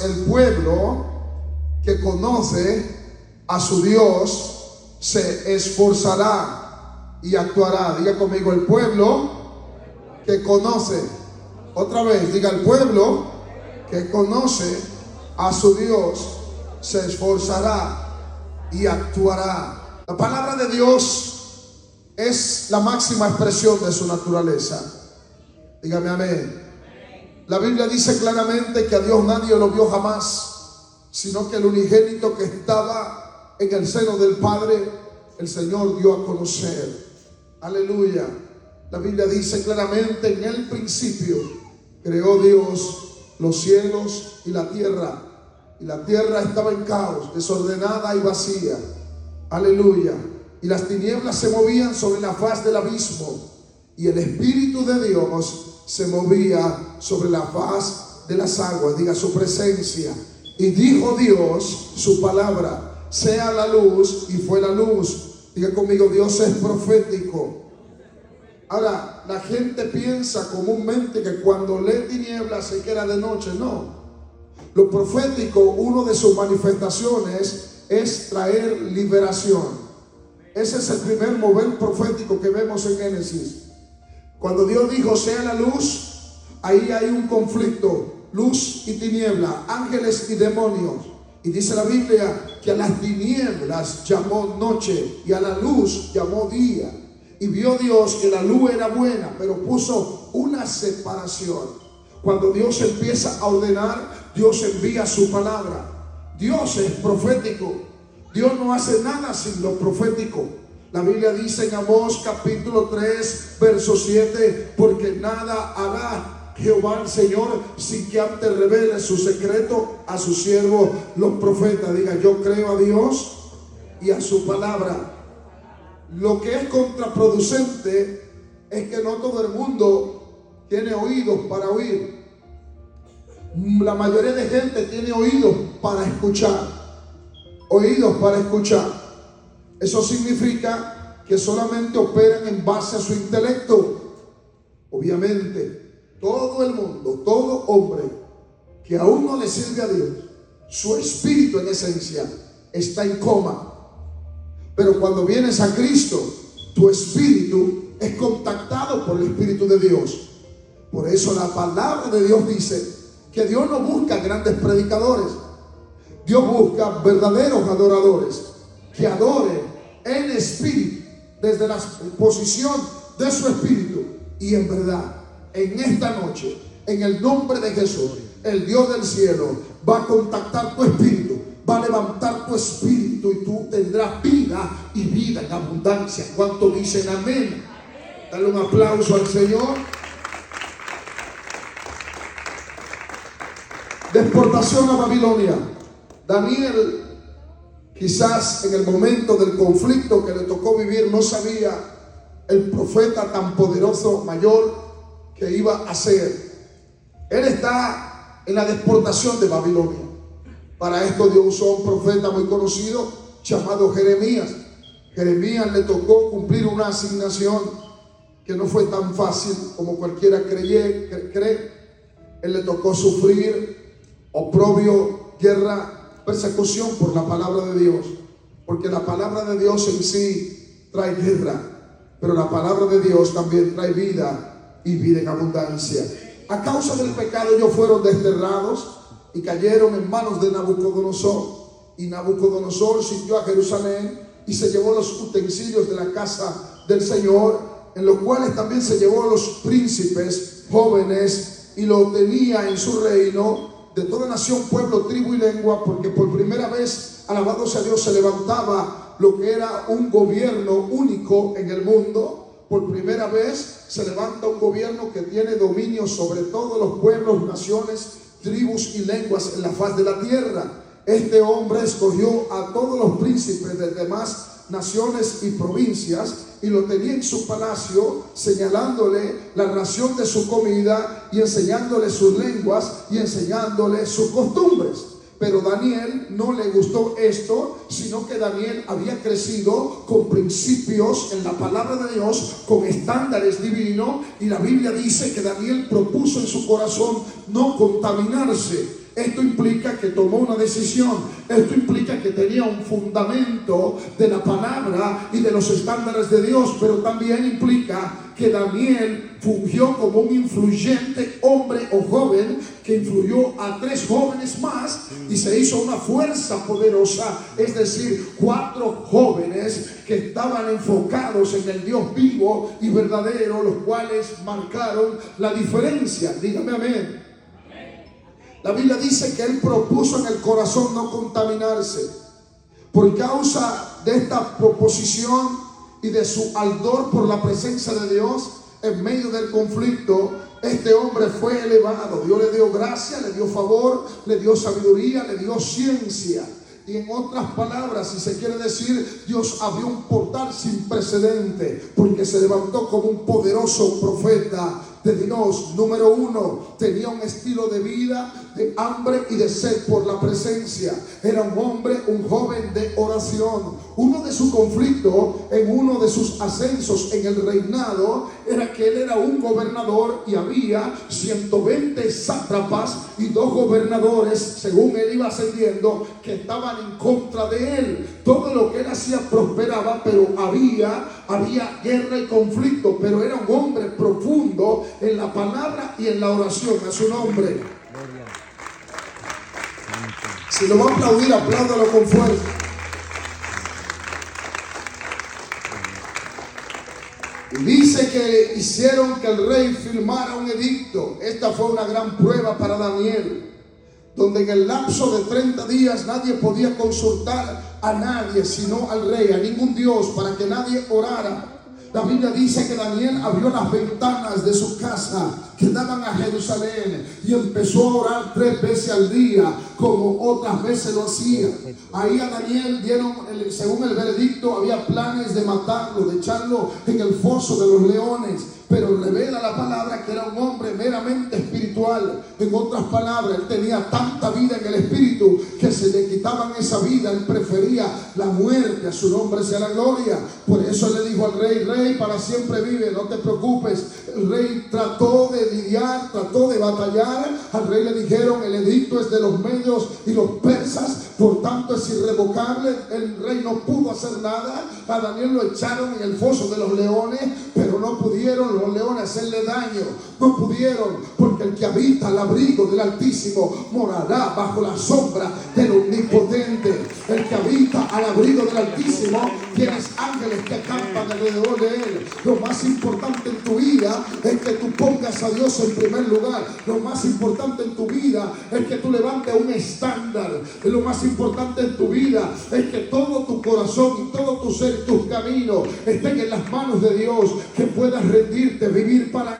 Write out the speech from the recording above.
El pueblo que conoce a su Dios se esforzará y actuará. Diga conmigo, el pueblo que conoce. Otra vez, diga, el pueblo que conoce a su Dios se esforzará y actuará. La palabra de Dios es la máxima expresión de su naturaleza. Dígame amén. La Biblia dice claramente que a Dios nadie lo vio jamás, sino que el unigénito que estaba en el seno del Padre, el Señor dio a conocer. Aleluya. La Biblia dice claramente: en el principio creó Dios los cielos y la tierra estaba en caos, desordenada y vacía. Aleluya. Y las tinieblas se movían sobre la faz del abismo, y el Espíritu de Dios se movía sobre la faz de las aguas. Diga, su presencia. Y dijo Dios su palabra: sea la luz, y fue la luz. Diga conmigo, Dios es profético. Ahora, la gente piensa comúnmente que cuando lee tinieblas se queda de noche. No. Lo profético, una de sus manifestaciones es traer liberación. Ese es el primer mover profético que vemos en Génesis. Cuando Dios dijo sea la luz, ahí hay un conflicto, luz y tiniebla, ángeles y demonios. Y dice la Biblia que a las tinieblas llamó noche y a la luz llamó día. Y vio Dios que la luz era buena, pero puso una separación. Cuando Dios empieza a ordenar, Dios envía su palabra. Dios es profético. Dios no hace nada sin lo profético. La Biblia dice en Amós capítulo 3 verso 7: porque nada hará Jehová el Señor sin que antes revele su secreto a sus siervos los profetas. Diga, yo creo a Dios y a su palabra. Lo que es contraproducente es que no todo el mundo tiene oídos para oír. La mayoría de gente tiene oídos para escuchar. Oídos para escuchar. Eso significa que solamente operan en base a su intelecto. Obviamente, todo el mundo, todo hombre que aún no le sirve a Dios, su espíritu en esencia está en coma. Pero cuando vienes a Cristo, tu espíritu es contactado por el Espíritu de Dios. Por eso la palabra de Dios dice que Dios no busca grandes predicadores. Dios busca verdaderos adoradores que adoren en espíritu, desde la posición de su espíritu y en verdad. En esta noche, en el nombre de Jesús, el Dios del cielo va a contactar tu espíritu, va a levantar tu espíritu, y tú tendrás vida y vida en abundancia. ¿Cuánto dicen amén? Dale un aplauso al Señor. Deportación a Babilonia. Daniel, quizás en el momento del conflicto que le tocó vivir, no sabía el profeta tan poderoso, mayor, que iba a ser. Él está en la deportación de Babilonia. Para esto Dios usó a un profeta muy conocido llamado Jeremías. Jeremías le tocó cumplir una asignación que no fue tan fácil como cualquiera cree. Él le tocó sufrir oprobio, guerra, persecución por la palabra de Dios. Porque la palabra de Dios en sí trae guerra, pero la palabra de Dios también trae vida y vida en abundancia. A causa del pecado ellos fueron desterrados y cayeron en manos de Nabucodonosor. Y Nabucodonosor sitió a Jerusalén y se llevó los utensilios de la casa del Señor, en los cuales también se llevó a los príncipes jóvenes, y lo tenía en su reino de toda nación, pueblo, tribu y lengua, porque por primera vez, alabado sea Dios, se levantaba lo que era un gobierno único en el mundo. Por primera vez se levanta un gobierno que tiene dominio sobre todos los pueblos, naciones, tribus y lenguas en la faz de la tierra. Este hombre escogió a todos los príncipes de demás naciones y provincias y lo tenía en su palacio, señalándole la ración de su comida y enseñándole sus lenguas y enseñándole sus costumbres. Pero Daniel no le gustó esto, sino que Daniel había crecido con principios en la palabra de Dios, con estándares divinos, y la Biblia dice que Daniel propuso en su corazón no contaminarse. Esto implica que tomó una decisión. Esto implica que tenía un fundamento de la palabra y de los estándares de Dios. Pero también implica que Daniel fungió como un influyente hombre o joven que influyó a 3 jóvenes más y se hizo una fuerza poderosa. Es decir, 4 jóvenes que estaban enfocados en el Dios vivo y verdadero, los cuales marcaron la diferencia. Dígame amén. La Biblia dice que él propuso en el corazón no contaminarse. Por causa de esta proposición y de su ardor por la presencia de Dios, en medio del conflicto, este hombre fue elevado. Dios le dio gracia, le dio favor, le dio sabiduría, le dio ciencia. Y en otras palabras, si se quiere decir, Dios abrió un portal sin precedente, porque se levantó como un poderoso profeta de Dios. Número 1, tenía un estilo de vida de hambre y de sed por la presencia. Era un hombre, un joven de oración. Uno de sus conflictos en uno de sus ascensos en el reinado era que él era un gobernador y había 120 sátrapas y 2 gobernadores, según él iba ascendiendo, que estaban en contra de él. Todo lo que él hacía prosperaba, pero había guerra y conflicto. Pero era un hombre profundo en la palabra y en la oración. A su nombre. Si lo va a aplaudir, apláudalo con fuerza. Y dice que hicieron que el rey firmara un edicto. Esta fue una gran prueba para Daniel, donde en el lapso de 30 días nadie podía consultar a nadie sino al rey, a ningún dios, para que nadie orara. La Biblia dice que Daniel abrió las ventanas de su casa que daban a Jerusalén y empezó a orar 3 veces al día, como otras veces lo hacía. Ahí a Daniel dieron, según el veredicto, había planes de matarlo, de echarlo en el foso de los leones. Pero revela la palabra que era un hombre meramente espiritual. En otras palabras, él tenía tanta vida en el espíritu que se le quitaban esa vida. Él prefería la muerte. A su nombre sea la gloria. Por eso le dijo al rey: rey, para siempre vive, no te preocupes. El rey trató de lidiar, trató de batallar. Al rey le dijeron: el edicto es de los medios y los persas, por tanto es irrevocable. El rey no pudo hacer nada. A Daniel lo echaron en el foso de los leones, pero no pudieron los leones hacerle daño. No pudieron, porque el que habita al abrigo del Altísimo morará bajo la sombra del Omnipotente. El que habita al abrigo del Altísimo, tienes ángeles que acampan alrededor de él. Lo más importante en tu vida es que tú pongas a Dios en primer lugar. Lo más importante en tu vida es que tú levantes un estándar. Lo más importante en tu vida es que todo tu corazón y todo tu ser, tus caminos estén en las manos de Dios, que puedas rendirte, vivir para